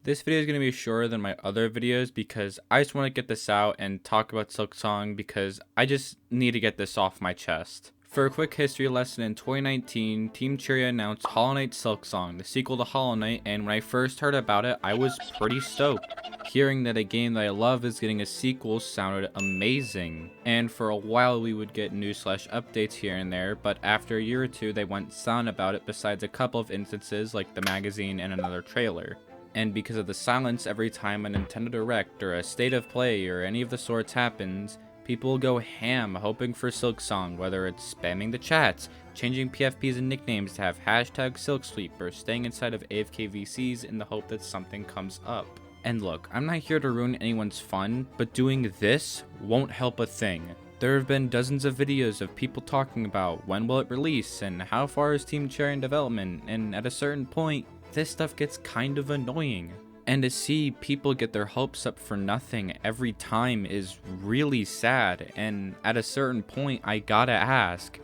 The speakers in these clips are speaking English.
This video is going to be shorter than my other videos because I just want to get this out and talk about Sliksong because I just need to get this off my chest. For a quick history lesson, in 2019, Team Cherry announced Hollow Knight Sliksong, the sequel to Hollow Knight, and when I first heard about it, I was pretty stoked. Hearing that a game that I love is getting a sequel sounded amazing, and for a while we would get news/updates here and there, but after a year or two they went silent about it besides a couple of instances like the magazine and another trailer. And because of the silence every time a Nintendo Direct or a State of Play or any of the sorts happens, people go ham hoping for Silksong, whether it's spamming the chats, changing PFPs and nicknames to have hashtag SilkSleep, or staying inside of AFK VCs in the hope that something comes up. And look, I'm not here to ruin anyone's fun, but doing this won't help a thing. There have been dozens of videos of people talking about when will it release and how far is Team Cherry in development, and at a certain point, this stuff gets kind of annoying. And to see people get their hopes up for nothing every time is really sad, and at a certain point I gotta ask,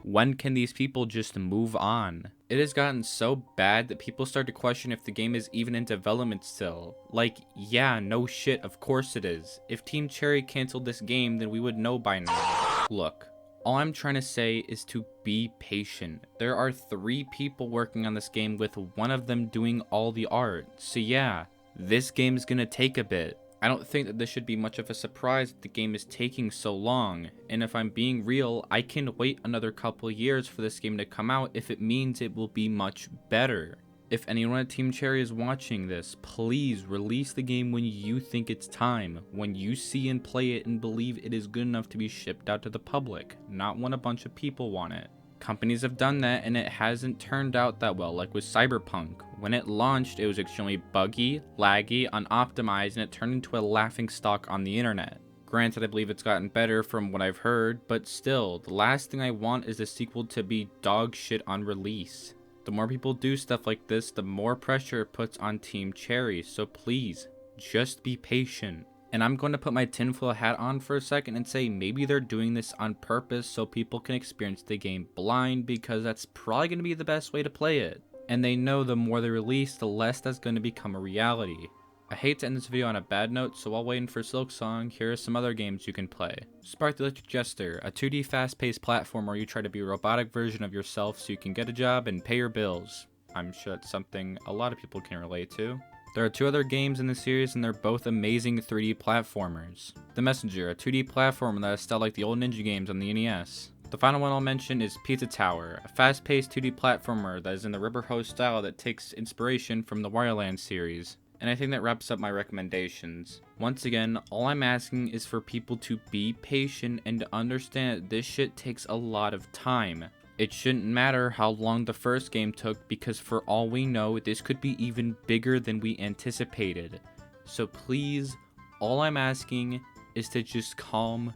when can these people just move on? It has gotten so bad that people start to question if the game is even in development still. Like, yeah, no shit, of course it is. If Team Cherry canceled this game, then we would know by now. Look, all I'm trying to say is to be patient. There are 3 people working on this game with one of them doing all the art. So yeah, this game's gonna take a bit. I don't think that this should be much of a surprise that the game is taking so long. And if I'm being real, I can wait another couple years for this game to come out if it means it will be much better. If anyone at Team Cherry is watching this, please release the game when you think it's time, when you see and play it and believe it is good enough to be shipped out to the public, not when a bunch of people want it. Companies have done that and it hasn't turned out that well, like with Cyberpunk. When it launched, it was extremely buggy, laggy, unoptimized, and it turned into a laughingstock on the internet. Granted, I believe it's gotten better from what I've heard, but still, the last thing I want is the sequel to be dog shit on release. The more people do stuff like this, the more pressure it puts on Team Cherry, so please, just be patient. And I'm going to put my tinfoil hat on for a second and say maybe they're doing this on purpose so people can experience the game blind, because that's probably going to be the best way to play it. And they know the more they release, the less that's going to become a reality. I hate to end this video on a bad note, so while waiting for Silksong, here are some other games you can play. Spark the Electric Jester, a 2D fast-paced platform where you try to be a robotic version of yourself so you can get a job and pay your bills. I'm sure that's something a lot of people can relate to. There are 2 other games in the series and they're both amazing 3D platformers. The Messenger, a 2D platformer that is styled like the old Ninja games on the NES. The final one I'll mention is Pizza Tower, a fast-paced 2D platformer that is in the River Hose style that takes inspiration from the Wireland series. And I think that wraps up my recommendations. Once again, all I'm asking is for people to be patient and to understand that this shit takes a lot of time. It shouldn't matter how long the first game took, because for all we know, this could be even bigger than we anticipated. So please, all I'm asking is to just calm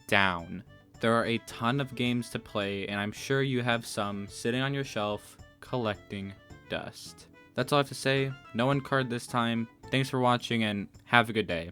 down. There are a ton of games to play, and I'm sure you have some sitting on your shelf collecting dust. That's all I have to say. No one card this time. Thanks for watching and have a good day.